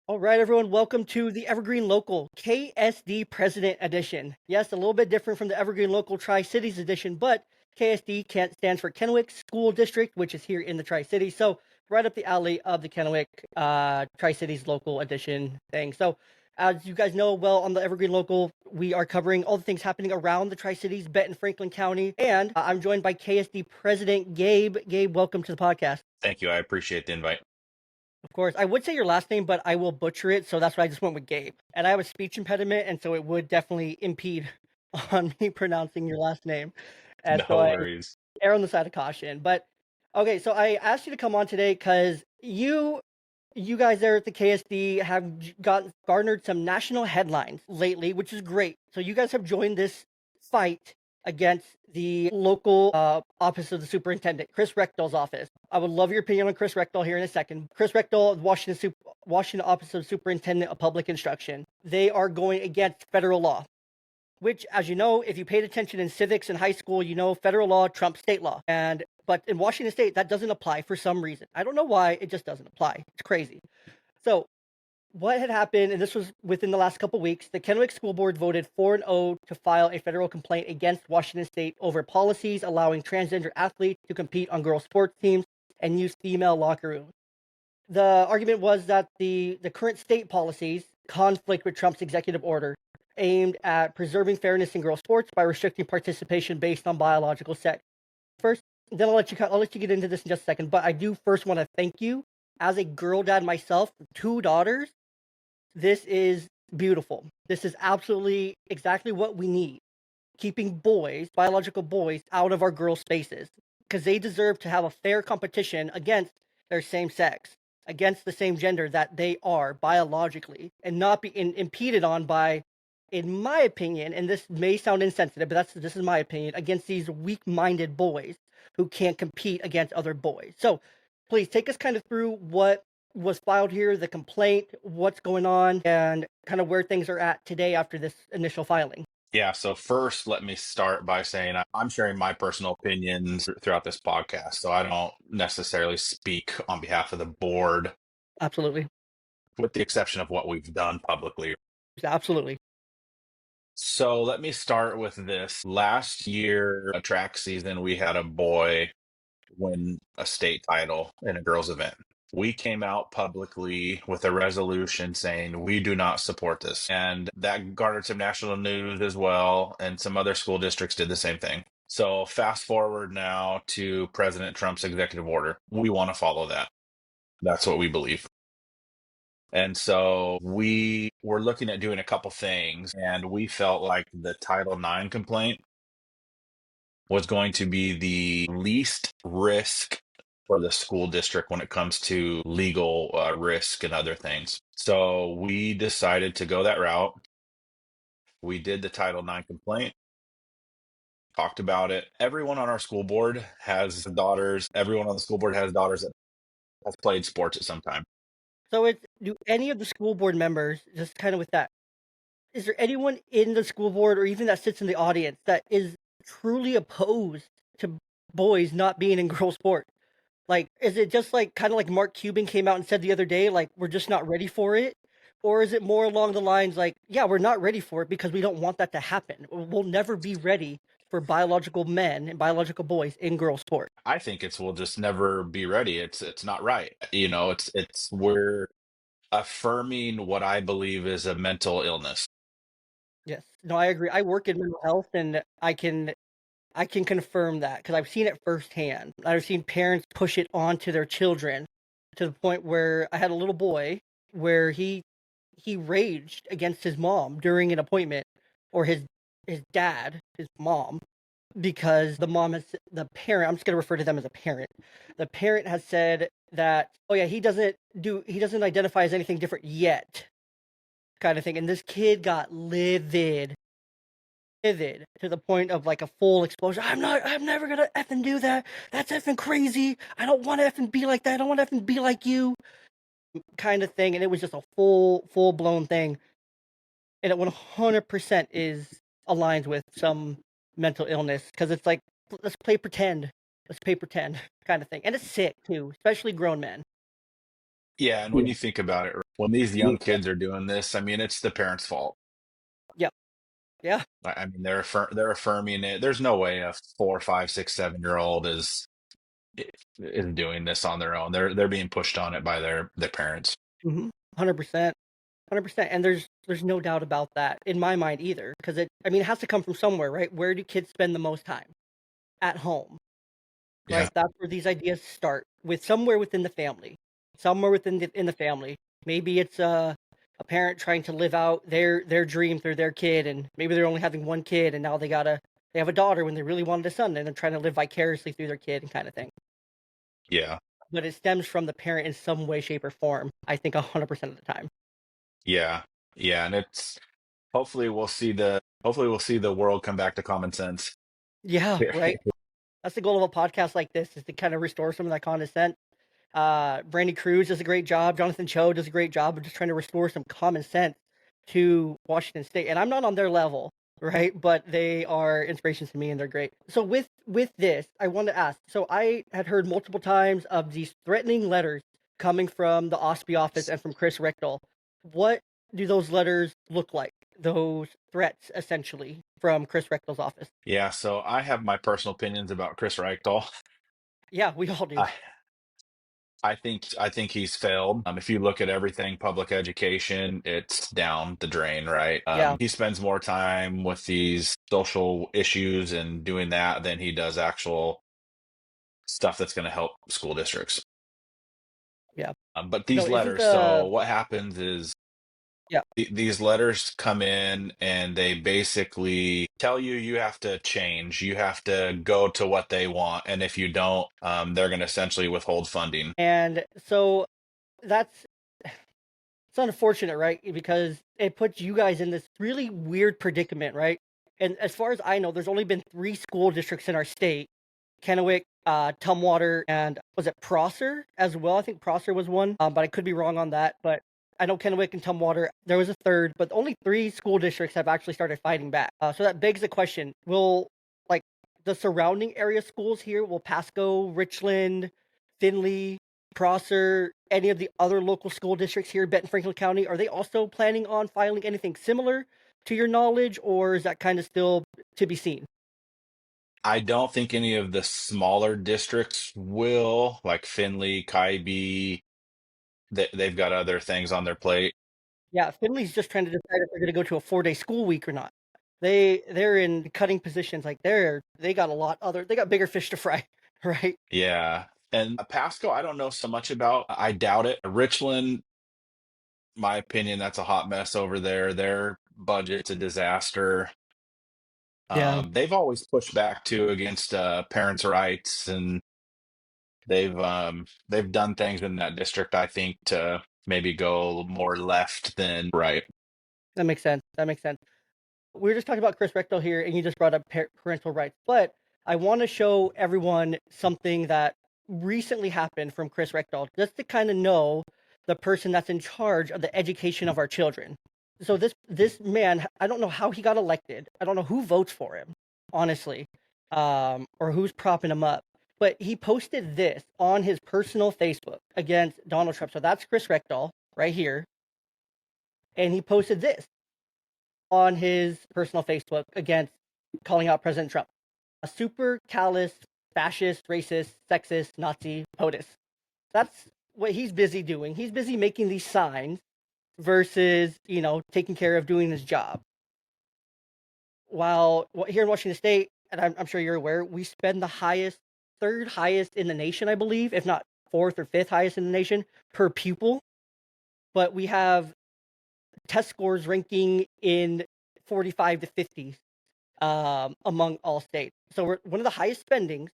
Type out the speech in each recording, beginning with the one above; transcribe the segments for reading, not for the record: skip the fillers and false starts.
All right, everyone, welcome to the Evergreen Local KSD President Edition. Yes, a little bit different from the Evergreen Local Tri-Cities Edition, but KSD stands for Kennewick School District, which is here in the Tri-Cities. So right up the alley of the Kennewick Tri-Cities Local Edition thing. So as you guys know, well, on the Evergreen Local, we are covering all the things happening around the Tri-Cities, Benton, Franklin County, and I'm joined by KSD President Gabe. Gabe, welcome to the podcast. Thank you. I appreciate the invite. Of course. I would say your last name, but I will butcher it, so that's why I just went with Gabe. And I have a speech impediment, and so it would definitely impede on me pronouncing your last name. And No so I worries. err on the side of caution. But okay, so I asked you to come on today because you guys there at the KSD have garnered some national headlines lately, which is great. So you guys have joined this fight against the local office of the superintendent, Chris Rechthal's office. I would love your opinion on Chris Rechthl here in a second. Chris Rechthl, Washington Office of Superintendent of Public Instruction. They are going against federal law, which, as you know, if you paid attention in civics in high school, you know federal law trumps state law. But in Washington State, that doesn't apply for some reason. I don't know why, it just doesn't apply. It's crazy. So what had happened, and this was within the last couple weeks, the Kennewick School Board voted 4-0 to file a federal complaint against Washington State over policies allowing transgender athletes to compete on girls' sports teams and use female locker rooms. The argument was that the current state policies conflict with Trump's executive order aimed at preserving fairness in girls' sports by restricting participation based on biological sex. First, then I'll let you get into this in just a second, but I do first want to thank you. As a girl dad myself, 2 daughters, this is beautiful. This is absolutely exactly what we need. Keeping boys, biological boys, out of our girls' spaces, because they deserve to have a fair competition against their same sex, against the same gender that they are biologically, and not be impeded on by, in my opinion, and this may sound insensitive, but this is my opinion, against these weak-minded boys who can't compete against other boys. So please take us kind of through what was filed here, the complaint, what's going on, and kind of where things are at today after this initial filing. Yeah, so first, let me start by saying I'm sharing my personal opinions throughout this podcast, so I don't necessarily speak on behalf of the board, Absolutely. with the exception of what we've done publicly. Absolutely. So let me start with this. Last year, a track season, we had a boy win a state title in a girls' event. We came out publicly with a resolution saying we do not support this. And that garnered some national news as well. And some other school districts did the same thing. So fast forward now to President Trump's executive order. We want to follow that. That's what we believe. And so we were looking at doing a couple things, and we felt like the Title IX complaint was going to be the least risk for the school district when it comes to legal risk and other things. So we decided to go that route. We did the Title IX complaint, talked about it. Everyone on our school board has daughters. Everyone on the school board has daughters that have played sports at some time. So do any of the school board members, just kind of with that, is there anyone in the school board or even that sits in the audience that is truly opposed to boys not being in girls' sport? Like, is it just like kind of like Mark Cuban came out and said the other day, like, we're just not ready for it? Or is it more along the lines like, yeah, we're not ready for it because we don't want that to happen. We'll never be ready for biological men and biological boys in girls' sport. I think we'll just never be ready. It's not right. You know, we're affirming what I believe is a mental illness. Yes. No, I agree. I work in mental health, and I can confirm that because I've seen it firsthand. I've seen parents push it onto their children to the point where I had a little boy where he raged against his mom during an appointment, or his dad, his mom, because the parent, I'm just going to refer to them as a parent. The parent has said that, oh yeah, he doesn't identify as anything different yet, kind of thing. And this kid got livid to the point of like a full explosion. I'm never going to effing do that. That's effing crazy. I don't want to effing be like that. I don't want to effing be like you, kind of thing. And it was just a full blown thing. And it 100% aligns with some mental illness, because it's like, let's play pretend kind of thing. And it's sick too, especially grown men. Yeah, and when you think about it, when these young kids are doing this, I mean, it's the parents' fault. Yep. Yeah. I mean, they're affirming it. There's no way a 4, 5, 6, 7 year old is doing this on their own. They're being pushed on it by their parents. 100%. 100%. And there's no doubt about that in my mind either, because it has to come from somewhere, right? Where do kids spend the most time? At home, Yeah, right? That's where these ideas start, with somewhere within the family, somewhere within in the family. Maybe it's a parent trying to live out their dream through their kid, and maybe they're only having one kid, and now they have a daughter when they really wanted a son, and they're trying to live vicariously through their kid and kind of thing. yeah, But it stems from the parent in some way, shape, or form. I think 100% of the time. yeah, yeah, and it's hopefully we'll see the world come back to common sense. Yeah, right. That's the goal of a podcast like this, is to kind of restore some of that common sense. Brandy Cruz does a great job. Jonathan Cho does a great job of just trying to restore some common sense to Washington State. And I'm not on their level, right? But they are inspirations to me, and they're great. So with this, I want to ask. So I had heard multiple times of these threatening letters coming from the OSPE office and from Chris Richter. What do those letters look like? Those threats, essentially, from Chris Richter's office. Yeah, so I have my personal opinions about Chris Reichel. Yeah, we all do. I I think he's failed. If you look at everything public education, it's down the drain, right? Yeah, He spends more time with these social issues and doing that than he does actual stuff that's going to help school districts. yeah. But No, these isn't letters, so the what happens is yeah. these letters come in and they basically tell you have to change, you have to go to what they want, and if you don't, they're going to essentially withhold funding. And so that's it's unfortunate, right? Because it puts you guys in this really weird predicament, right? And as far as I know, there's only been 3 school districts in our state: Kennewick, Tumwater, and was it Prosser as well? I think Prosser was one, but I could be wrong on that. But I know Kennewick and Tumwater. There was a third, but only 3 school districts have actually started fighting back. So that begs the question: will, like, the surrounding area schools here, will Pasco, Richland, Findlay, Prosser, any of the other local school districts here in Benton Franklin County, are they also planning on filing anything similar to your knowledge, or is that kind of still to be seen? I don't think any of the smaller districts will, like Findlay, Kaiby. They've got other things on their plate. Yeah, Finley's just trying to decide if they're going to go to a 4-day school week or not. They're in cutting positions, like they got they got bigger fish to fry, right? Yeah. And Pasco, I don't know so much about. I doubt it. Richland, my opinion, that's a hot mess over there. Their budget's a disaster. Yeah, They've always pushed back too against parents' rights, and they've done things in that district, I think, to maybe go more left than right. that makes sense. That makes sense. We were just talking about Chris Rectal here, and you just brought up parental rights. But I want to show everyone something that recently happened from Chris Rectal, just to kind of know the person that's in charge of the education of our children. So this man, I don't know how he got elected. I don't know who votes for him, honestly, or who's propping him up. But he posted this on his personal Facebook against Donald Trump. So that's Chris Rectal right here, and he posted this on his personal Facebook against calling out President Trump: a super callous, fascist, racist, sexist, Nazi, POTUS. That's what he's busy doing. He's busy making these signs versus, taking care of doing his job. While here in Washington State, and I'm sure you're aware, we spend the third highest in the nation, I believe, if not fourth or fifth highest in the nation per pupil. But we have test scores ranking in 45 to 50 among all states. So we're one of the highest spendings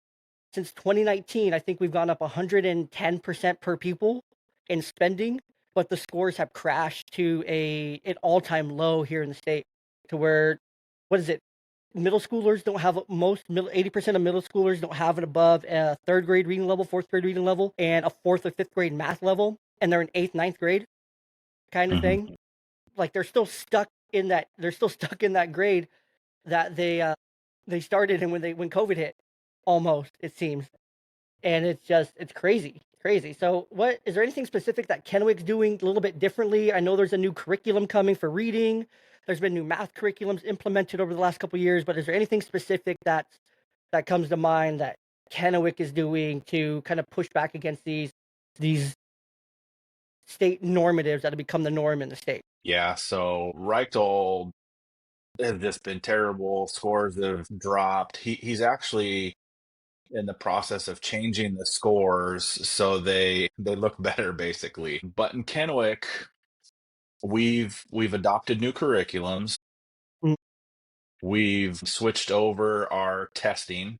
since 2019. I think we've gone up 110% per pupil in spending, but the scores have crashed to an all-time low here in the state, to where, what is it? Middle schoolers don't have 80% of middle schoolers don't have it above a third grade reading level, fourth grade reading level, and a fourth or fifth grade math level, and they're in eighth, ninth grade kind of Mhm. thing. Like they're still stuck in that grade that they started in when COVID hit, almost, it seems. And it's crazy. Crazy. So, what is there anything specific that Kennewick's doing a little bit differently? I know there's a new curriculum coming for reading. There's been new math curriculums implemented over the last couple of years, but is there anything specific that comes to mind that Kennewick is doing to kind of push back against these state normatives that have become the norm in the state? Yeah, so Reichel has just been terrible. Scores have dropped. He's actually in the process of changing the scores so they look better, basically. But in Kennewick, we've adopted new curriculums. Mm. We've switched over our testing.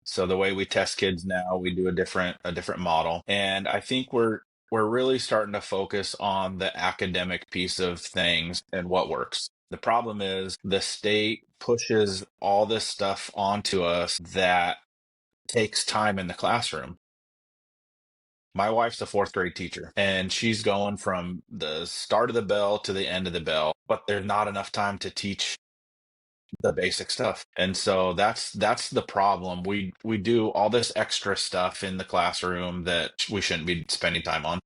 So the way we test kids now, we do a different model. And I think we're really starting to focus on the academic piece of things and what works. The problem is the state pushes all this stuff onto us that takes time in the classroom. My wife's a fourth grade teacher, and she's going from the start of the bell to the end of the bell, but there's not enough time to teach the basic stuff. And so that's the problem. We do all this extra stuff in the classroom that we shouldn't be spending time on.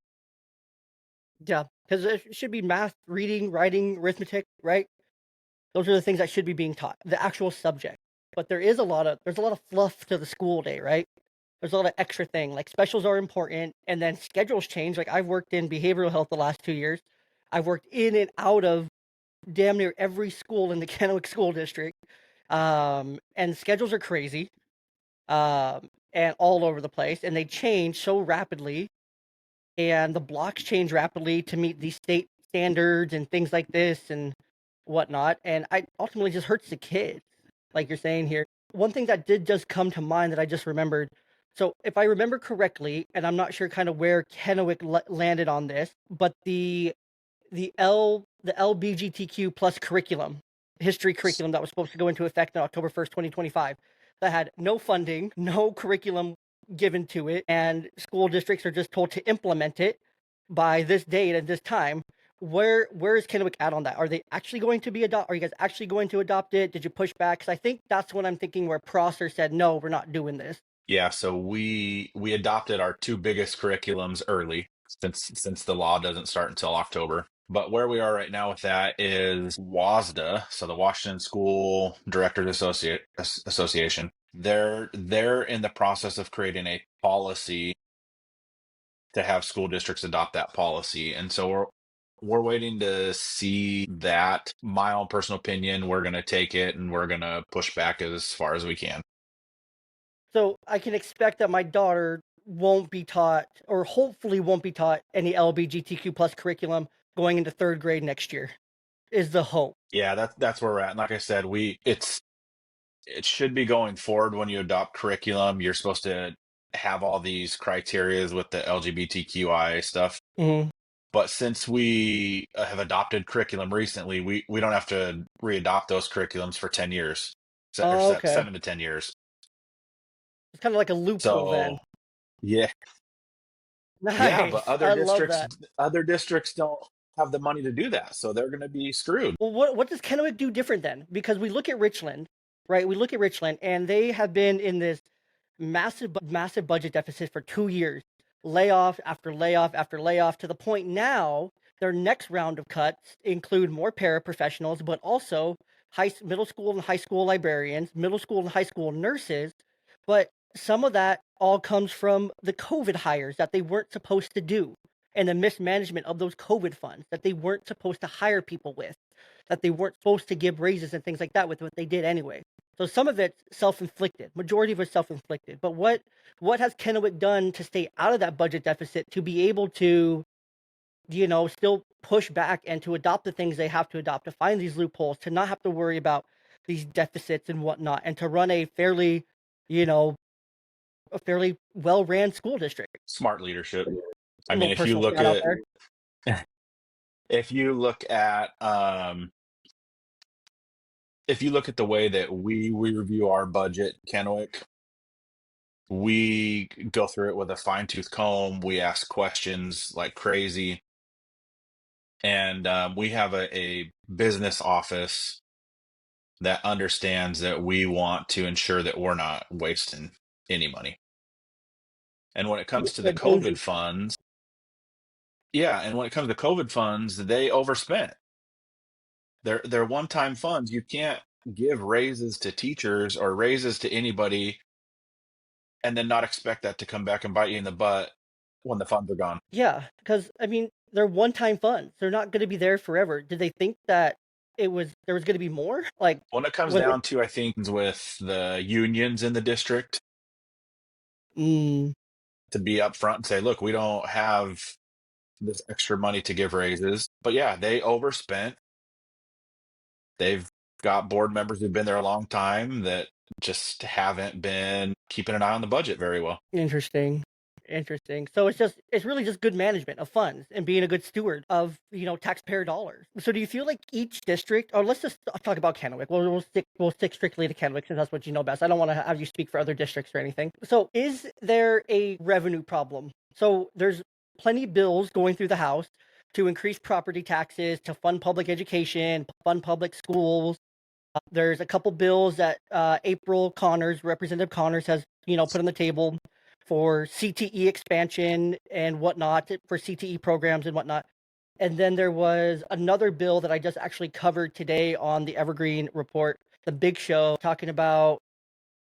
Yeah, because it should be math, reading, writing, arithmetic, right? Those are the things that should be being taught, the actual subject. But there's a lot of fluff to the school day, right? There's a lot of extra thing, like specials are important, and then schedules change. Like I've worked in behavioral health the last 2 years. I've worked in and out of damn near every school in the Kennewick School District, and schedules are crazy, and all over the place, and they change so rapidly, and the blocks change rapidly to meet these state standards and things like this and whatnot, and I ultimately just hurts the kids, like you're saying here. One thing that did just come to mind that I just remembered. So if I remember correctly, and I'm not sure kind of where Kennewick landed on this, but the LBGTQ plus curriculum, history curriculum that was supposed to go into effect on October 1st, 2025, that had no funding, no curriculum given to it, and school districts are just told to implement it by this date and this time. Where is Kennewick at on that? Are they actually going to be Are you guys actually going to adopt it? Did you push back? Because I think that's what I'm thinking. Where Prosser said, "No, we're not doing this." Yeah, so we adopted our two biggest curriculums early since the law doesn't start until October. But where we are right now with that is WASDA, so the Washington School Directors Association. They're in the process of creating a policy to have school districts adopt that policy. And so we're waiting to see that. My own personal opinion, we're going to take it and we're going to push back as far as we can. So I can expect that my daughter won't be taught, or hopefully won't be taught, any LGBTQ plus curriculum going into third grade next year. Is the hope. Yeah, that's where we're at. And like I said, it should be going forward. When you adopt curriculum, you're supposed to have all these criterias with the LGBTQI stuff. Mm-hmm. But since we have adopted curriculum recently, we don't have to re-adopt those curriculums for 10 years, or Oh, okay. 7 to 10 years. It's kind of like a loophole then. So yeah, Nice. yeah, but I love that. other districts don't have the money to do that, so they're going to be screwed. Well, what does Kennewick do different then? Because we look at Richland, right? We look at Richland, and they have been in this massive budget deficit for 2 years, layoff after layoff after layoff, to the point now their next round of cuts include more paraprofessionals, but also middle school and high school librarians, middle school and high school nurses. But some of that all comes from the COVID hires that they weren't supposed to do, and the mismanagement of those COVID funds that they weren't supposed to hire people with, that they weren't supposed to give raises and things like that with, what they did anyway. So some of it's self-inflicted. Majority of it's self-inflicted. But what has Kennewick done to stay out of that budget deficit, to be able to, still push back and to adopt the things they have to adopt, to find these loopholes, to not have to worry about these deficits and whatnot, and to run a fairly, well-ran school district? Smart leadership. I A mean, little personal shout out there. if you look at the way that we review our budget, Kennewick, we go through it with a fine-tooth comb. We ask questions like crazy. And we have a business office that understands that we want to ensure that we're not wasting any money. And when it comes to the The Joneses. COVID funds, yeah, and when it comes to COVID funds, they overspent. They're one-time funds. You can't give raises to teachers or raises to anybody and then not expect that to come back and bite you in the butt when the funds are gone. Yeah, because I mean, they're one-time funds. They're not going to be there forever. Did they think that there was going to be more? Like, When it comes was it? down to, I think, with the unions in the district, Mm, to be upfront and say, look, we don't have this extra money to give raises. But yeah, they overspent. They've got board members who've been there a long time that just haven't been keeping an eye on the budget very well. interesting. Interesting. So it's really just good management of funds and being a good steward of, taxpayer dollars. So do you feel like each district, or let's just talk about Kennewick. We'll stick strictly to Kennewick since that's what you know best. I don't want to have you speak for other districts or anything. So is there a revenue problem? So there's plenty of bills going through the House to increase property taxes, to fund public education, fund public schools. There's a couple bills that Representative Connors has, put on the table for CTE expansion and whatnot, for CTE programs and whatnot. And then there was another bill that I just actually covered today on the Evergreen report, the big show, talking about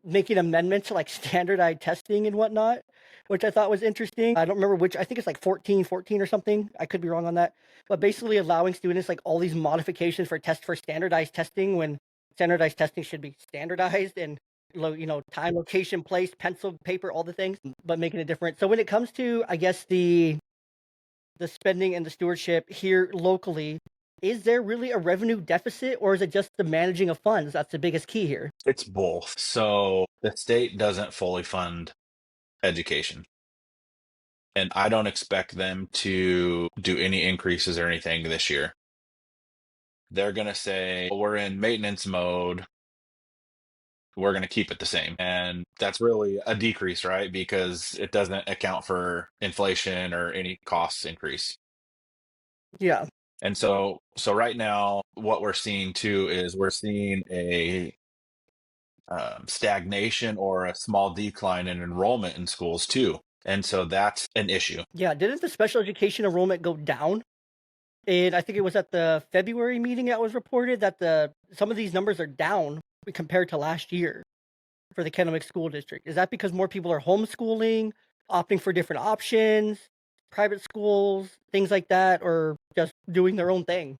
making amendments to like standardized testing and whatnot, which I thought was interesting. I don't remember which, I think it's like 1414 or something. I could be wrong on that. But basically allowing students like all these modifications for standardized testing when standardized testing should be standardized and time, location, place, pencil, paper, all the things, but making it different. So when it comes to, I guess, the spending and the stewardship here locally, is there really a revenue deficit, or is it just the managing of funds that's the biggest key here? It's both. So the state doesn't fully fund education. And I don't expect them to do any increases or anything this year. They're going to say, we're in maintenance mode. We're going to keep it the same. And that's really a decrease, right? Because it doesn't account for inflation or any costs increase. Yeah. And so right now, what we're seeing too is we're seeing a stagnation or a small decline in enrollment in schools too. And so that's an issue. Yeah. Didn't the special education enrollment go down? And I think it was at the February meeting that was reported that some of these numbers are down compared to last year for the Kennewick School District. Is that because more people are homeschooling, opting for different options, private schools, things like that, or just doing their own thing?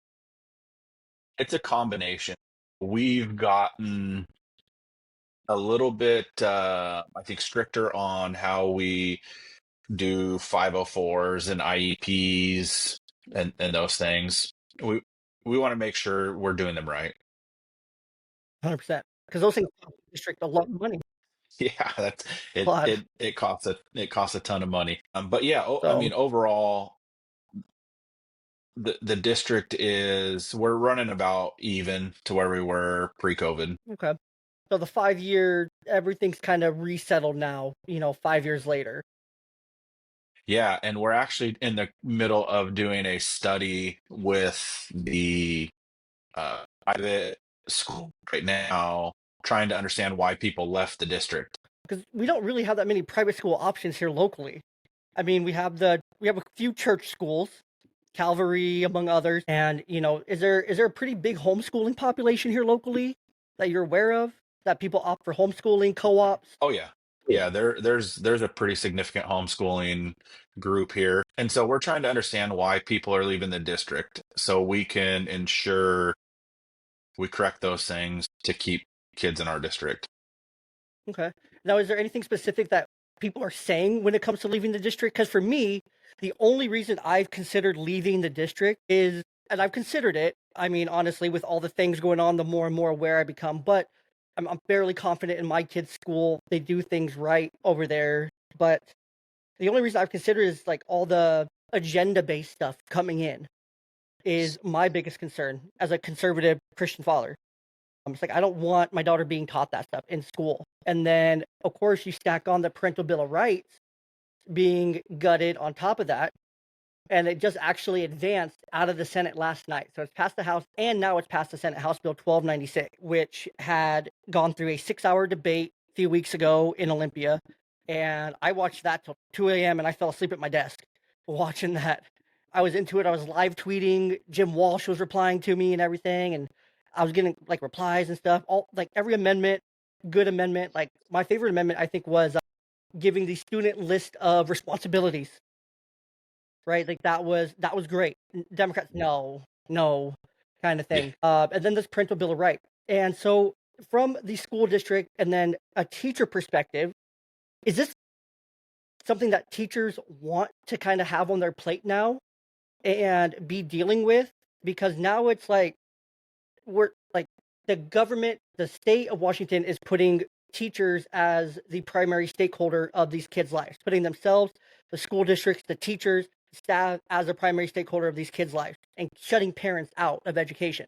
It's a combination. We've gotten a little bit, I think, stricter on how we do 504s and IEPs and those things. We want to make sure we're doing them right. 100%. Because those things cost the district a lot of money. Yeah, that's A lot. it costs a ton of money. But yeah, I So, mean, overall, the district we're running about even to where we were pre-COVID. okay. So the 5 year, everything's kind of resettled now, 5 years later. Yeah, and we're actually in the middle of doing a study with the private school right now, trying to understand why people left the district. Because we don't really have that many private school options here locally. I mean, we have a few church schools, Calvary among others, and is there a pretty big homeschooling population here locally that you're aware of, that people opt for homeschooling co-ops? Oh yeah. Yeah, there's a pretty significant homeschooling group here. And so we're trying to understand why people are leaving the district so we can ensure we correct those things to keep kids in our district. Okay. Now, is there anything specific that people are saying when it comes to leaving the district? Because for me, the only reason I've considered leaving the district is, and I've considered it, I mean, honestly, with all the things going on, the more and more aware I become, but I'm fairly confident in my kids' school. They do things right over there. But the only reason I've considered is like all the agenda based stuff coming in is my biggest concern as a conservative Christian father. It's like I don't want my daughter being taught that stuff in school. And then, of course, you stack on the parental bill of rights being gutted on top of that, and it just actually advanced out of the Senate last night. So it's passed the House, and now it's passed the Senate, House Bill 1296, which had gone through a 6-hour debate a few weeks ago in Olympia. and I watched that till 2 a.m. and I fell asleep at my desk watching that. I was into it. I was live tweeting. Jim Walsh was replying to me and everything, and I was getting like replies and stuff. All like every amendment, good amendment. Like my favorite amendment, I think, was giving the student list of responsibilities. Right, like that was great. Democrats, no, kind of Yeah. thing. And then this parental bill of rights. And so, from the school district and then a teacher perspective, is this something that teachers want to kind of have on their plate now and be dealing with? Because now it's like we're like the government, the state of Washington is putting teachers as the primary stakeholder of these kids' lives, putting themselves, the school districts, the teachers, staff as a primary stakeholder of these kids' lives, and shutting parents out of education.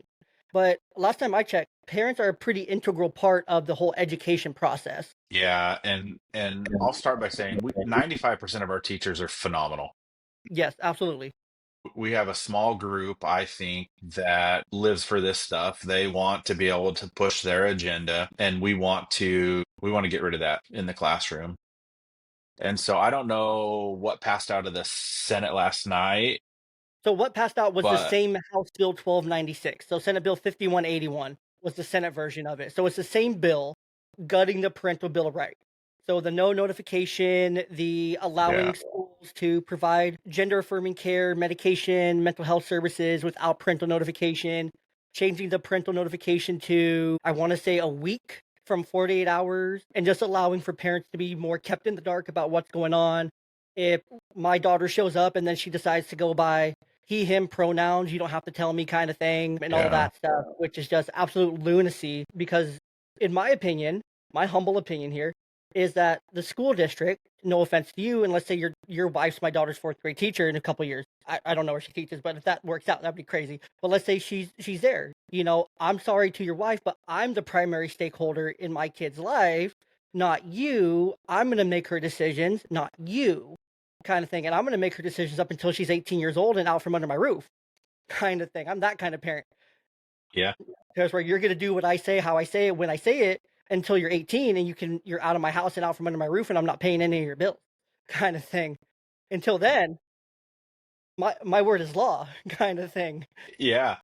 But last time I checked, parents are a pretty integral part of the whole education process. Yeah, and I'll start by saying 95% of our teachers are phenomenal. Yes, absolutely. We have a small group, I think, that lives for this stuff. They want to be able to push their agenda, and we want to get rid of that in the classroom. And so I don't know what passed out of the Senate last night, So what passed out was the but same House Bill 1296. So Senate Bill 5181 was the Senate version of it. So it's the same bill gutting the parental bill of rights. So the no notification, the yeah, allowing schools to provide gender affirming care, medication, mental health services without parental notification, changing the parental notification to, I want to say, a week from 48 hours, and just allowing for parents to be more kept in the dark about what's going on. If my daughter shows up and then she decides to go by he, him pronouns, you don't have to tell me kind of thing, and all yeah, that stuff, which is just absolute lunacy. Because, in my opinion, my humble opinion here, is that the school district, no offense to you, and let's say your wife's my daughter's fourth grade teacher in a couple years. I don't know where she teaches, but if that works out, that'd be crazy. But let's say she's there. I'm sorry to your wife, but I'm the primary stakeholder in my kid's life, not you. I'm gonna make her decisions, not you, kind of thing. And I'm gonna make her decisions up until she's 18 years old and out from under my roof, kind of thing. I'm that kind of parent. yeah, Because where you're gonna do what I say, how I say it, when I say it, until you're 18 and you're out of my house and out from under my roof and I'm not paying any of your bills, kind of thing. Until then, my word is law, kind of thing. yeah.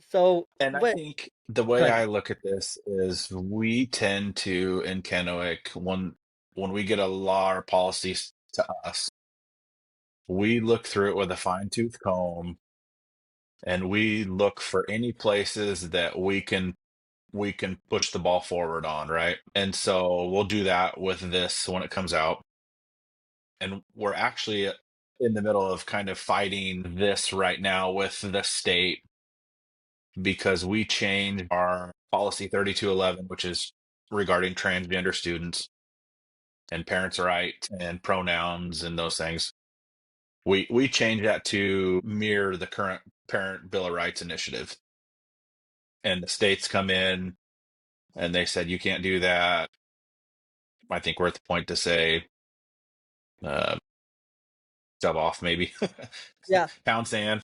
So And I what think the go way ahead. I look at this is we tend to, in Kennewick, when we get a law or policies to us, we look through it with a fine-tooth comb and we look for any places that we can push the ball forward on, right? And so we'll do that with this when it comes out. And we're actually in the middle of kind of fighting this right now with the state because we changed our policy 3211, which is regarding transgender students and parents' rights and pronouns and those things. We changed that to mirror the current Parent Bill of Rights initiative. And the states come in and they said, you can't do that. I think we're at the point to say, uh, dub off maybe. Yeah, Pound sand.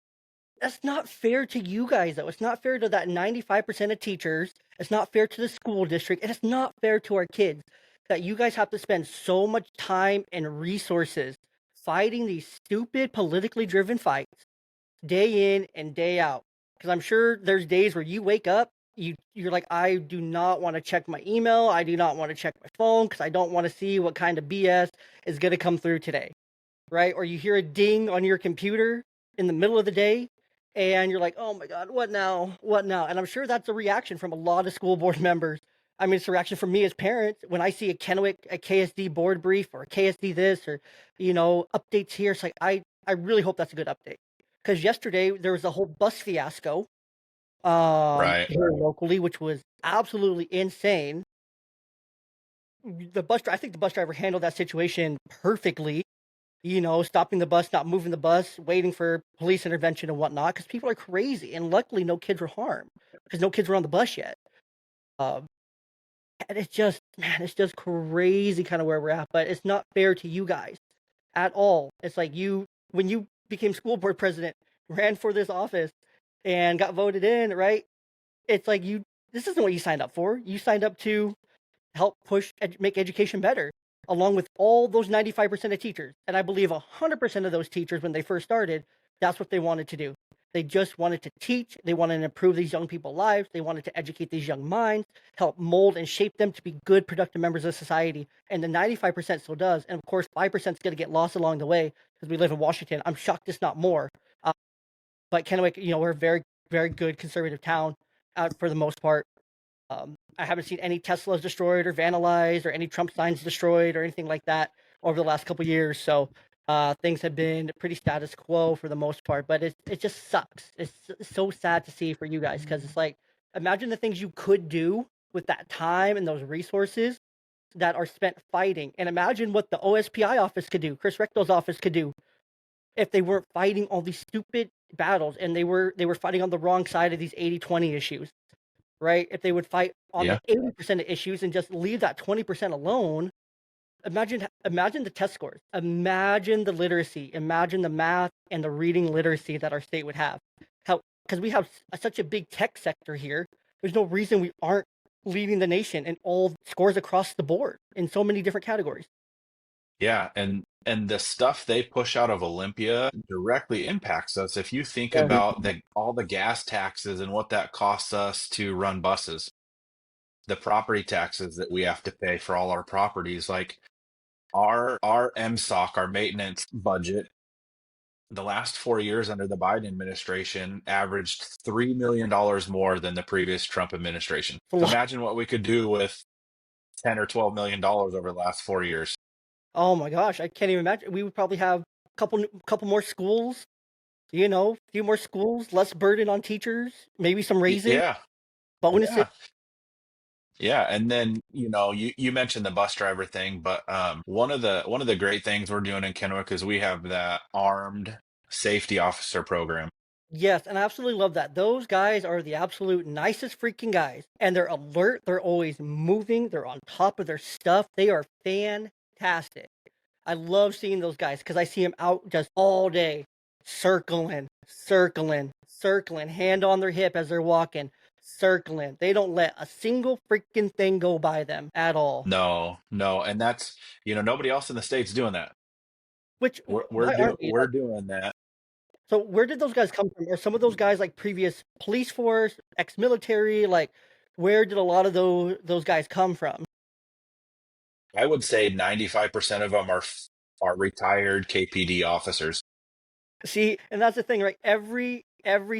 that's not fair to you guys though. It's not fair to that 95% of teachers. It's not fair to the school district, and it's not fair to our kids that you guys have to spend so much time and resources fighting these stupid politically driven fights day in and day out. Because I'm sure there's days where you wake up, you're like, I do not want to check my email, I do not want to check my phone because I don't want to see what kind of BS is going to come through today, right? Or you hear a ding on your computer in the middle of the day and you're like, oh my God, what now? What now? And I'm sure that's a reaction from a lot of school board members. I mean, it's a reaction from me as parents when I see a Kennewick, a KSD board brief or a KSD this or, updates here. It's like, I really hope that's a good update. Because yesterday there was a whole bus fiasco Right. here locally, which was absolutely insane. I think the bus driver handled that situation perfectly, stopping the bus, not moving the bus, waiting for police intervention and whatnot, because people are crazy. And luckily, no kids were harmed because no kids were on the bus yet. Um, and it's just, man, it's just crazy kind of where we're at. But it's not fair to you guys at all. It's like when you became school board president, ran for this office, and got voted in, right? It's like this isn't what you signed up for. You signed up to help make education better. along with all those 95% of teachers. And I believe 100% of those teachers, when they first started, that's what they wanted to do. They just wanted to teach. They wanted to improve these young people's lives. They wanted to educate these young minds, help mold and shape them to be good, productive members of society. And the 95% still does. And of course, 5% is going to get lost along the way because we live in Washington. I'm shocked it's not more. But Kennewick, we're a very, very good conservative town for the most part. I haven't seen any Teslas destroyed or vandalized or any Trump signs destroyed or anything like that over the last couple of years. So things have been pretty status quo for the most part, but it just sucks. It's so sad to see for you guys because it's like, imagine the things you could do with that time and those resources that are spent fighting. And imagine what the OSPI office could do, Chris Recto's office could do if they weren't fighting all these stupid battles and they were fighting on the wrong side of these 80-20 issues. Right? If they would fight on Yeah. the 80% of issues and just leave that 20% alone, imagine the test scores. Imagine the literacy. Imagine the math and the reading literacy that our state would have. How, because we have such a big tech sector here, there's no reason we aren't leading the nation in all scores across the board in so many different categories. Yeah, and the stuff they push out of Olympia directly impacts us. If you think Yeah. about all the gas taxes and what that costs us to run buses, the property taxes that we have to pay for all our properties, like our MSOC, our maintenance budget, the last 4 years under the Biden administration averaged $3 million more than the previous Trump administration. So imagine what we could do with 10 or $12 million over the last 4 years. Oh my gosh, I can't even imagine. We would probably have a couple more schools, a few more schools, less burden on teachers, maybe some raises, Yeah, bonuses. yeah. Yeah, and then you mentioned the bus driver thing, but one of the great things we're doing in Kennewick is we have that armed safety officer program. Yes, and I absolutely love that. Those guys are the absolute nicest freaking guys. And they're alert. They're always moving. They're on top of their stuff. They are fantastic. I love seeing those guys because I see them out just all day, circling, circling, circling, hand on their hip as they're walking, circling. They don't let a single freaking thing go by them at all. No, no, and that's nobody else in the state's doing that. Which, why aren't they? We're doing that. So where did those guys come from? Are some of those guys like previous police force, ex-military? Like, where did a lot of those guys come from? I would say 95% of them are retired KPD officers. See, and that's the thing, right? Every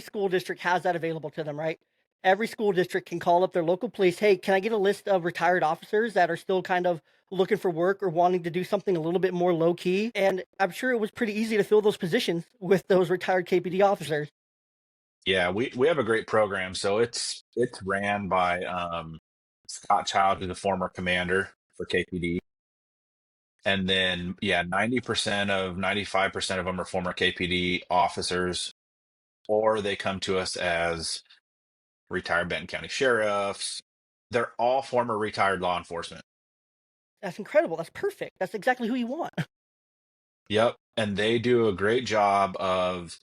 school district has that available to them, right? Every school district can call up their local police. Hey, can I get a list of retired officers that are still kind of looking for work or wanting to do something a little bit more low key? And I'm sure it was pretty easy to fill those positions with those retired KPD officers. Yeah, we have a great program. So it's ran by Scott Child, who's the former commander for KPD. And then 95% of them are former KPD officers, or they come to us as retired Benton County sheriffs. They're all former retired law enforcement. That's incredible. That's perfect. That's exactly who you want. Yep. And they do a great job of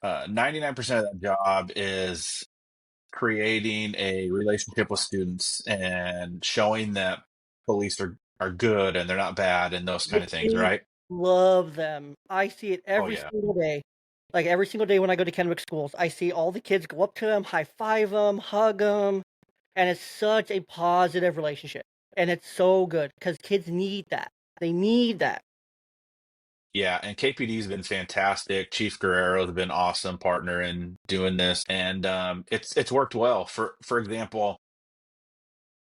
99% of that job is creating a relationship with students and showing that police are good and they're not bad and those kind The of things, kids right? love them. I see it Oh every yeah. single day. Like every single day when I go to Kennewick schools, I see all the kids go up to them, high five them, hug them, and it's such a positive relationship. And it's so good because kids need that. They need that. Yeah, and KPD's been fantastic. Chief Guerrero's been awesome partner in doing this, and it's worked well. For example,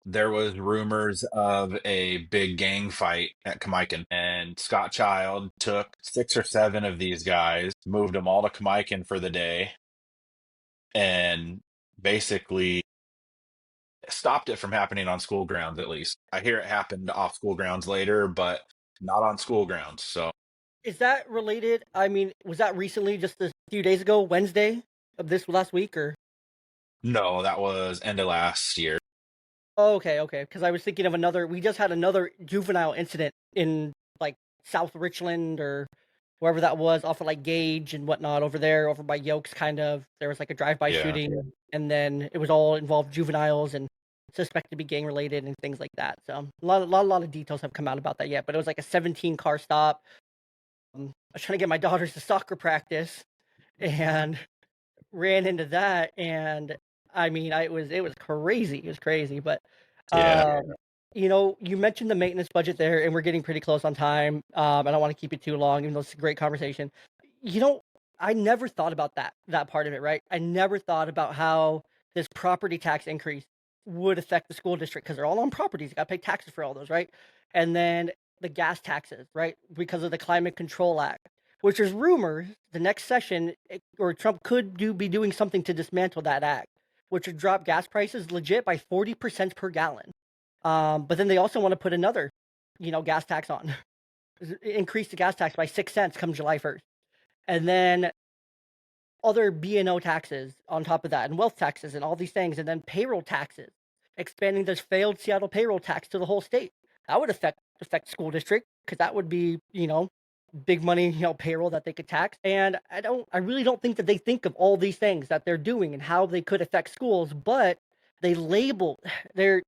there was rumors of a big gang fight at Kamikin, and Scott Child took 6 or 7 of these guys, moved them all to Kamikin for the day, and basically stopped it from happening on school grounds. At least I hear it happened off school grounds later, but not on school grounds. So. Is that related? I mean, was that recently, just a few days ago, Wednesday of this last week, or? No, that was end of last year. Oh, okay, okay. Because I was thinking of another. We just had another juvenile incident in like South Richland or wherever that was, off of like Gage and whatnot over there, over by Yokes, kind of. There was like a drive-by Yeah. shooting, and then it was all involved juveniles, and suspected to be gang related and things like that. So a lot of details have come out about that yet. But it was like a 17 car stop. I was trying to get my daughters to soccer practice and ran into that, and I mean, it was crazy. It was crazy, but Yeah. you mentioned the maintenance budget there, and we're getting pretty close on time. I don't want to keep it too long, even though it's a great conversation. You know, I never thought about that part of it, right? I never thought about how this property tax increase would affect the school district because they're all on properties. You got to pay taxes for all those, right? And then the gas taxes, right? Because of the Climate Control Act, which is rumors the next session, or Trump could be doing something to dismantle that act, which would drop gas prices legit by 40% per gallon. But then they also want to put another, gas tax on, increase the gas tax by 6 cents come July 1st. And then other B&O taxes on top of that, and wealth taxes and all these things, and then payroll taxes, expanding this failed Seattle payroll tax to the whole state. That would affect school district because that would be, big money, payroll that they could tax. And I really don't think that they think of all these things that they're doing and how they could affect schools, but they label they're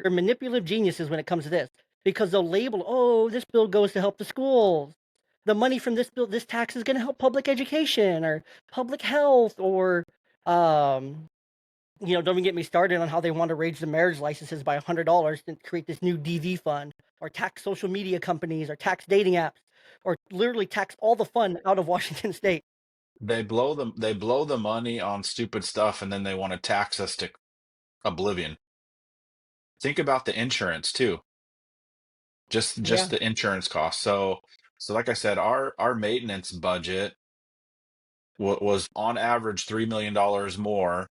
manipulative geniuses when it comes to this because they'll label, oh, this bill goes to help the schools. The money from this bill, this tax is going to help public education or public health or don't even get me started on how they want to raise the marriage licenses by $100 to create this new DV fund, or tax social media companies, or tax dating apps, or literally tax all the fun out of Washington State. They blow the money on stupid stuff, and then they want to tax us to oblivion. Think about the insurance too. Just Yeah, the insurance cost. So like I said, our maintenance budget was on average $3 million more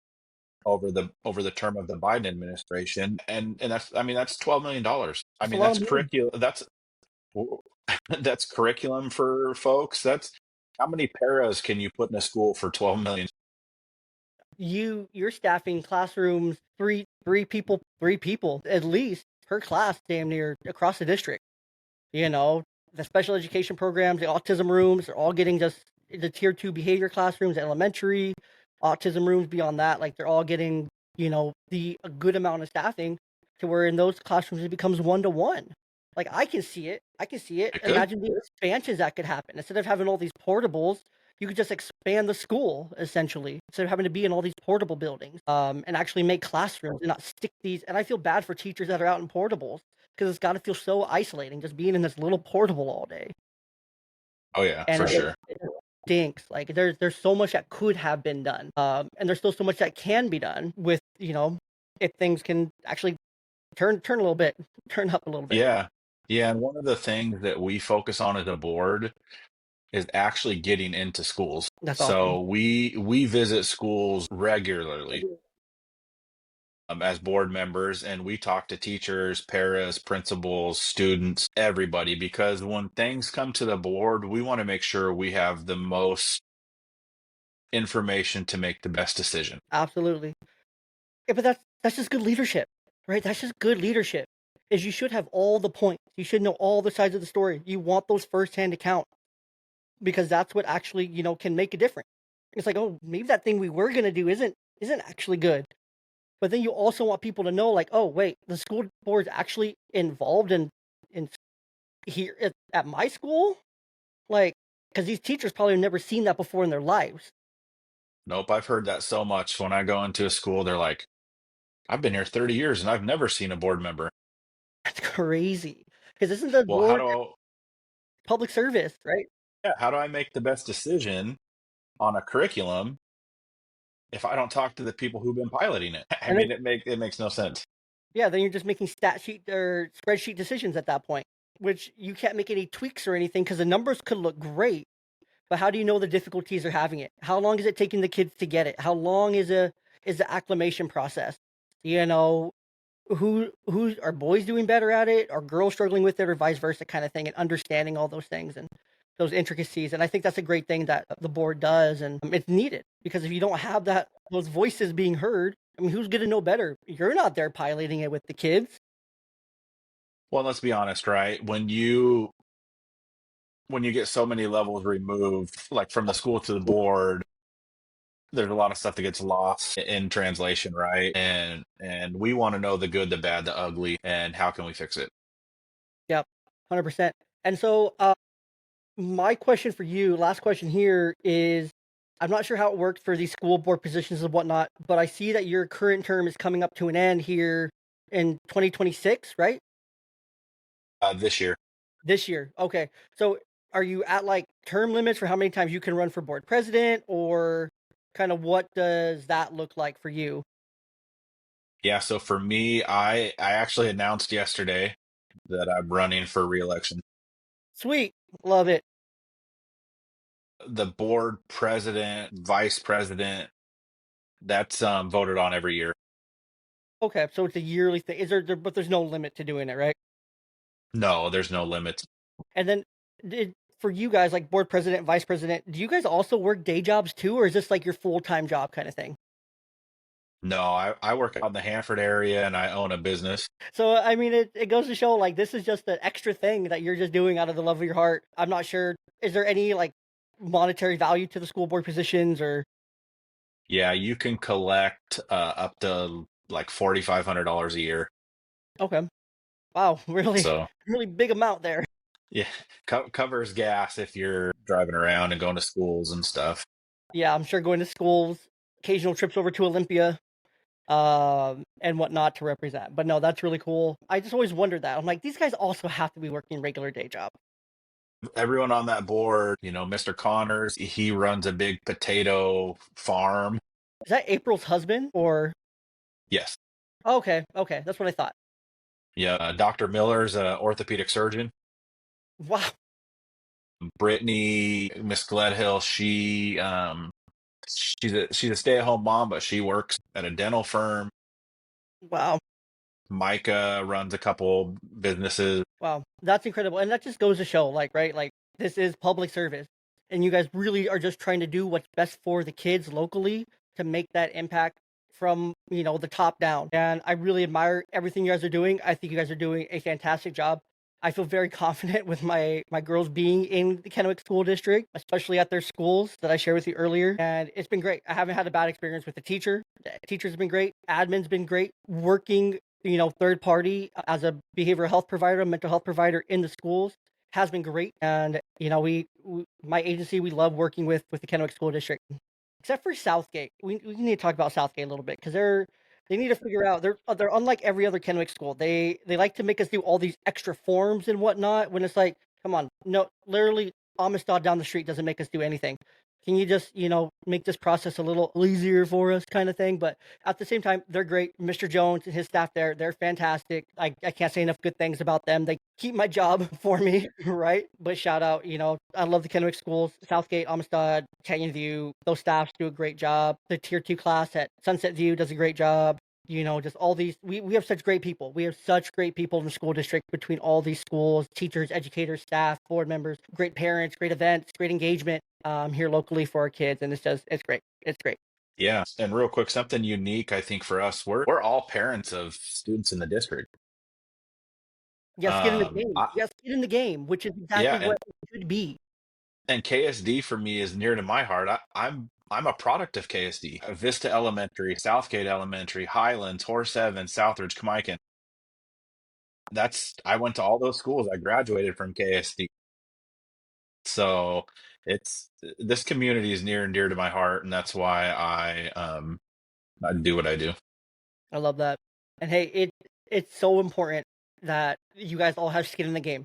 over the term of the Biden administration, and that's $12 million. I that's a mean, lot that's of money. curriculum. That's curriculum for folks. That's how many paras can you put in a school for 12 million? You're staffing classrooms three people at least per class, damn near across the district. You know, the special education programs, the autism rooms are all getting just the tier 2 behavior classrooms, elementary autism rooms beyond that. Like they're all getting, a good amount of staffing to where in those classrooms it becomes 1-to-1. Like I can see it. I can see it. It could. Imagine the expansions that could happen. Instead of having all these portables, you could just expand the school essentially. Instead of having to be in all these portable buildings, and actually make classrooms and not stick these. And I feel bad for teachers that are out in portables because it's got to feel so isolating just being in this little portable all day. Oh yeah, And for sure. it stinks. Like there's so much that could have been done, and there's still so much that can be done with if things can actually turn a little bit, turn up a little bit. Yeah. Yeah, and one of the things that we focus on as a board is actually getting into schools. That's awesome. So we visit schools regularly, as board members, and we talk to teachers, paras, principals, students, everybody, because when things come to the board, we want to make sure we have the most information to make the best decision. Absolutely. Yeah, but that's just good leadership, right? That's just good leadership. Is you should have all the points. You should know all the sides of the story. You want those firsthand accounts because that's what actually can make a difference. It's like, oh, maybe that thing we were gonna do isn't actually good. But then you also want people to know, like, oh, wait, the school board's actually involved in here at my school, like, because these teachers probably have never seen that before in their lives. Nope, I've heard that so much. When I go into a school, they're like, I've been here 30 years and I've never seen a board member. That's crazy. Because isn't the Well, board public service, right? how do I make the best decision on a curriculum if I don't talk to the people who've been piloting it? I And then mean, it makes no sense. yeah, then you're just making stat sheet or spreadsheet decisions at that point, which you can't make any tweaks or anything because the numbers could look great, but how do you know the difficulties are having it? How long is it taking the kids to get it? How long is the acclimation process? You know, who are boys doing better at it? Are girls struggling with it, or vice versa, kind of thing, and understanding all those things and those intricacies. And I think that's a great thing that the board does, and it's needed because if you don't have those voices being heard, I mean, who's going to know better? You're not there piloting it with the kids. Well, let's be honest, right? When you get so many levels removed, like from the school to the board, there's a lot of stuff that gets lost in translation, right? And we want to know the good, the bad, the ugly, and how can we fix it? Yep, 100%. And so, my question for you, last question here is, I'm not sure how it works for these school board positions and whatnot, but I see that your current term is coming up to an end here in 2026, right? This year. This year. Okay. So are you at like term limits for how many times you can run for board president, or kind of what does that look like for you? Yeah, so for me, I actually announced yesterday that I'm running for reelection. Sweet. Love it. The board president, vice president, that's voted on every year. Okay. So it's a yearly thing. But there's no limit to doing it, right? No, there's no limits. And then for you guys, like board president, vice president, do you guys also work day jobs too, or is this like your full-time job kind of thing? No, I work out in the Hanford area and I own a business. So I mean, it goes to show like this is just an extra thing that you're just doing out of the love of your heart. I'm not sure. Is there any like monetary value to the school board positions, or Yeah, you can collect up to like $4,500 a year. okay? Wow, really, So really big amount there. yeah, covers gas if you're driving around and going to schools and stuff. Yeah, I'm sure going to schools, occasional trips over to Olympia, and whatnot to represent. But no, that's really cool. I just always wondered that. I'm like, these guys also have to be working a regular day job. Everyone on that board, Mr. Connors, he runs a big potato farm. Is that April's husband or? Yes. Okay, okay, that's what I thought. Yeah, Dr. Miller's an orthopedic surgeon. Wow, Brittany, Miss Gledhill, she's a stay-at-home mom, but she works at a dental firm. wow. Micah runs a couple businesses. Wow, that's incredible, and that just goes to show, like, right, like, this is public service, and you guys really are just trying to do what's best for the kids locally to make that impact from, the top down, and I really admire everything you guys are doing. I think you guys are doing a fantastic job. I feel very confident with my girls being in the Kennewick School District, especially at their schools that I shared with you earlier, and it's been great. I haven't had a bad experience with the teacher. The teacher's been great, admin's been great, working third party as a behavioral health provider, mental health provider in the schools has been great. And we my agency, we love working with the Kennewick School District, except for Southgate. We need to talk about Southgate a little bit because they need to figure out they're unlike every other Kennewick school. They like to make us do all these extra forms and whatnot when it's like, come on, no, literally Amistad down the street doesn't make us do anything. Can you just, make this process a little easier for us kind of thing? But at the same time, they're great. Mr. Jones and his staff there, they're fantastic. I can't say enough good things about them. They keep my job for me, right? But shout out, I love the Kennewick schools, Southgate, Amistad, Canyon View. Those staffs do a great job. The tier 2 class at Sunset View does a great job. Just all these, we have such great people. We have such great people in the school district between all these schools, teachers, educators, staff, board members, great parents, great events, great engagement here locally for our kids. And it's great. It's great. Yeah, and real quick, something unique I think for us, we're all parents of students in the district. Yes, get in the game. I, Yes, get in the game, which is yeah, exactly what it should be. and KSD for me is near to my heart. I'm a product of KSD. Vista Elementary, Southgate Elementary, Highlands, Horse Heaven, Southridge, Camican. I went to all those schools. I graduated from KSD. So it's this community is near and dear to my heart, and that's why I do what I do. I love that. And hey, it's so important that you guys all have skin in the game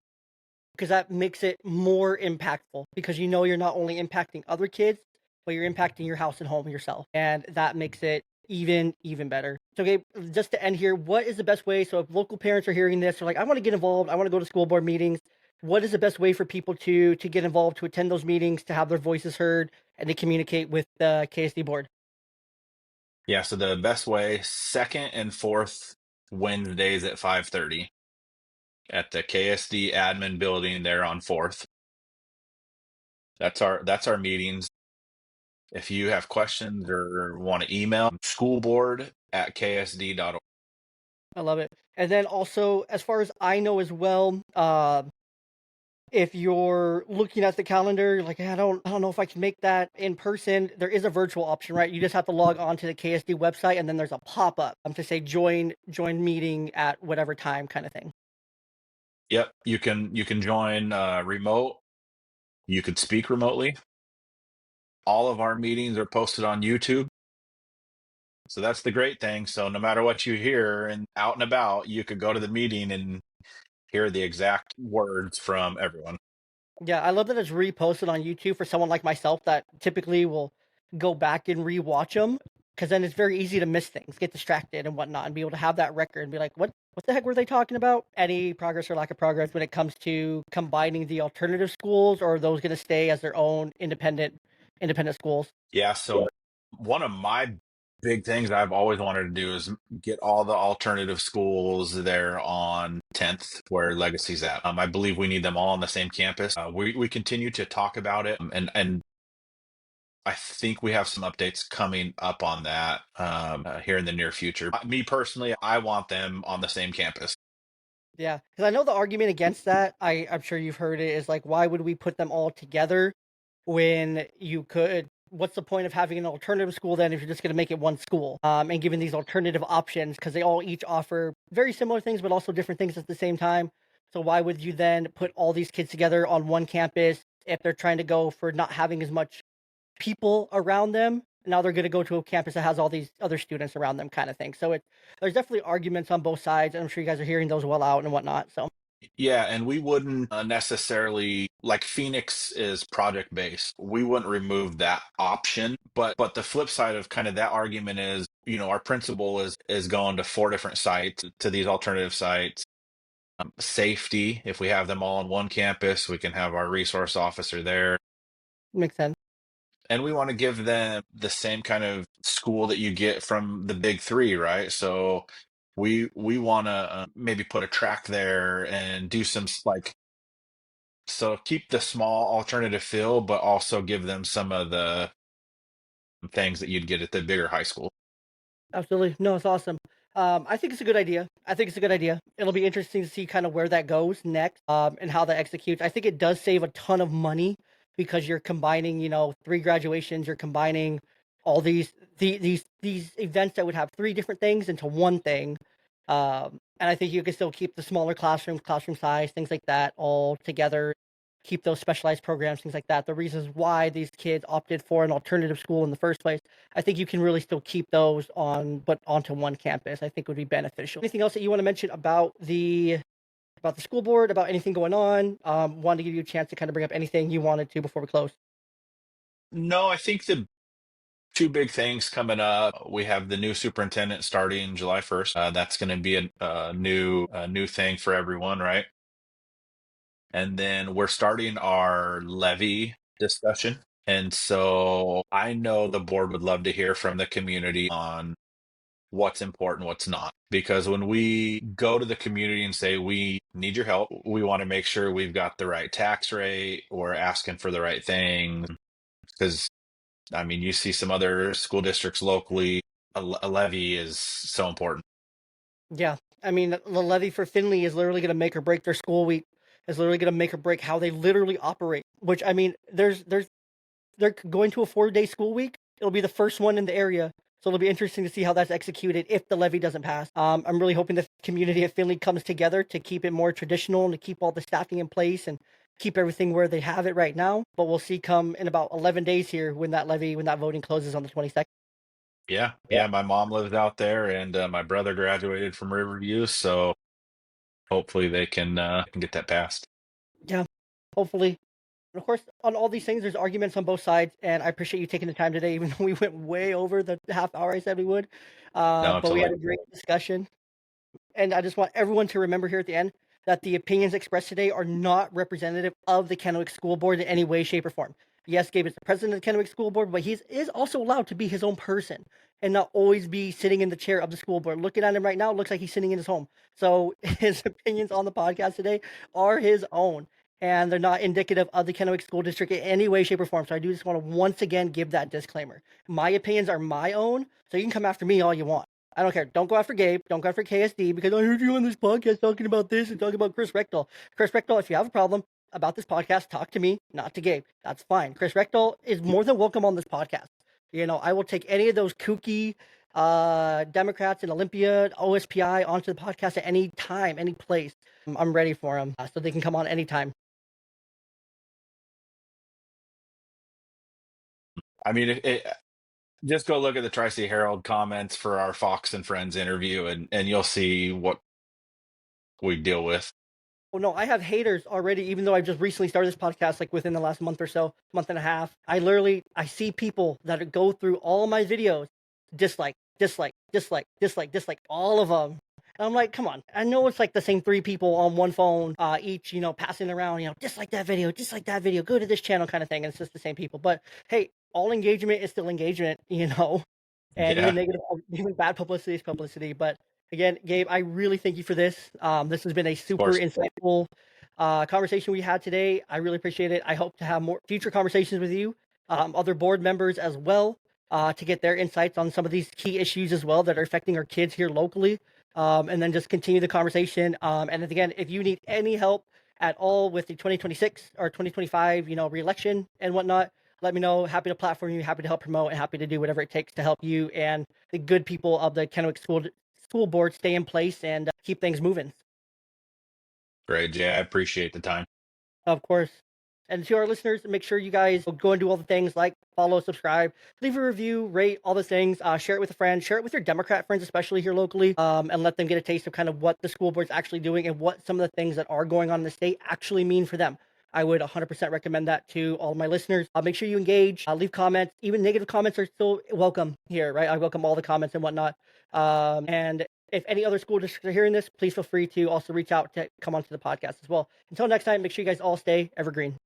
because that makes it more impactful because you're not only impacting other kids, but you're impacting your house and home yourself. And that makes it even better. So Gabe, just to end here, what is the best way? So if local parents are hearing this, they're like, I want to get involved, I want to go to school board meetings. What is the best way for people to get involved, to attend those meetings, to have their voices heard, and to communicate with the KSD board? Yeah, so the best way, second and fourth Wednesdays at 5:30 at the KSD admin building there on 4th. That's our meetings. If you have questions or want to email, schoolboard@ksd.org. I love it. And then also, as far as I know as well, if you're looking at the calendar, you're like, I don't know if I can make that in person. There is a virtual option, right? You just have to log on to the KSD website, and then there's a pop-up to say join meeting at whatever time, kind of thing. Yep, you can join remote. You could speak remotely. All of our meetings are posted on YouTube. So that's the great thing. So no matter what you hear and out and about, you could go to the meeting and hear the exact words from everyone. Yeah, I love that it's reposted on YouTube for someone like myself that typically will go back and rewatch them, because then it's very easy to miss things, get distracted and whatnot, and be able to have that record and be like, what the heck were they talking about? Any progress or lack of progress when it comes to combining the alternative schools, or are those going to stay as their own independent schools? Yeah, so one of my big things I've always wanted to do is get all the alternative schools there on 10th, where Legacy's at. I believe we need them all on the same campus. We continue to talk about it, and I think we have some updates coming up on that here in the near future. Me personally, I want them on the same campus. Yeah, because I know the argument against that, I'm sure you've heard it, is like, why would we put them all together when you could? What's the point of having an alternative school then if you're just going to make it one school? And giving these alternative options, because they all each offer very similar things, but also different things at the same time. So why would you then put all these kids together on one campus if they're trying to go for not having as much people around them? Now they're going to go to a campus that has all these other students around them, kind of thing. So there's definitely arguments on both sides, and I'm sure you guys are hearing those well out and whatnot. So Yeah, and we wouldn't necessarily, like Phoenix is project based. We wouldn't remove that option, but the flip side of kind of that argument is, our principal is going to 4 different sites, to these alternative sites. Safety, if we have them all on one campus, we can have our resource officer there. makes sense. And we want to give them the same kind of school that you get from the big three, right? So we want to maybe put a track there and do some so keep the small alternative feel, but also give them some of the things that you'd get at the bigger high school. Absolutely. No, it's awesome. I think it's a good idea. It'll be interesting to see kind of where that goes next, and how that executes. I think it does save a ton of money because you're combining, 3 graduations. You're combining all these events that would have 3 different things into one thing. And I think you can still keep the smaller classroom size, things like that, all together. Keep those specialized programs, things like that. The reasons why these kids opted for an alternative school in the first place, I think you can really still keep those but onto one campus. I think would be beneficial. Anything else that you want to mention about the school board, about anything going on? Wanted to give you a chance to kind of bring up anything you wanted to before we close. No, I think the two big things coming up. We have the new superintendent starting July 1st. That's going to be a new thing for everyone, right? And then we're starting our levy discussion. And so I know the board would love to hear from the community on what's important, what's not. Because when we go to the community and say, we need your help, we want to make sure we've got the right tax rate, we're asking for the right thing. Because, you see some other school districts locally, a levy is so important. Yeah, I mean, the levy for Finley is literally going to make or break their school week. Is literally going to make or break how they literally operate. Which, I mean, they're going to a 4-day school week. It'll be the first one in the area. So it'll be interesting to see how that's executed if the levy doesn't pass. I'm really hoping the community of Finley comes together to keep it more traditional and to keep all the staffing in place and keep everything where they have it right now. But we'll see come in about 11 days here when that voting closes on the 22nd. Yeah. My mom lives out there, and my brother graduated from Riverview, so hopefully they can get that passed. Yeah, hopefully. And of course, on all these things, there's arguments on both sides, and I appreciate you taking the time today, even though we went way over the half hour I said we would. No, But we had totally. a great discussion. And I just want everyone to remember here at the end that the opinions expressed today are not representative of the Kennewick School Board in any way, shape, or form. Yes, Gabe is the president of the Kennewick School Board, but he is also allowed to be his own person and not always be sitting in the chair of the school board. Looking at him right now, it looks like he's sitting in his home. So his opinions on the podcast today are his own, and they're not indicative of the Kennewick School District in any way, shape, or form. So I do just want to once again give that disclaimer. My opinions are my own, so you can come after me all you want. I don't care. Don't go after Gabe. Don't go after KSD because I heard you on this podcast talking about this and talking about Chris Rectal. Chris Rectal, if you have a problem, about this podcast, talk to me, not to Gabe. That's fine. Chris Rectal is more than welcome on this podcast. I will take any of those kooky Democrats in Olympia, OSPI onto the podcast at any time, any place. I'm ready for them, so they can come on anytime. I mean, just go look at the Tri-State Herald comments for our Fox and Friends interview, and you'll see what we deal with. Oh no, I have haters already, even though I've just recently started this podcast, like within the last month or so, month and a half. I see people that go through all my videos, dislike, dislike, dislike, dislike, dislike, all of them. And I'm like, come on. I know it's like the same 3 people on one phone, each, passing around, dislike that video, go to this channel kind of thing. And it's just the same people. But hey, all engagement is still engagement, and Yeah. even bad publicity is publicity. But again, Gabe, I really thank you for this. This has been a super course. insightful conversation we had today. I really appreciate it. I hope to have more future conversations with you, other board members as well, to get their insights on some of these key issues as well that are affecting our kids here locally, and then just continue the conversation. And again, if you need any help at all with the 2026 or 2025, re-election and whatnot, let me know. Happy to platform you, happy to help promote, and happy to do whatever it takes to help you and the good people of the Kennewick School Board stay in place and keep things moving. Great, Jay. I appreciate the time. Of course. And to our listeners, make sure you guys go and do all the things like follow, subscribe, leave a review, rate, all those things. Share it with a friend, share it with your Democrat friends, especially here locally, and let them get a taste of kind of what the school board's actually doing and what some of the things that are going on in the state actually mean for them. I would 100% recommend that to all my listeners. Make sure you engage, leave comments. Even negative comments are still welcome here, right? I welcome all the comments and whatnot. And if any other school districts are hearing this, please feel free to also reach out to come onto the podcast as well. Until next time, make sure you guys all stay evergreen.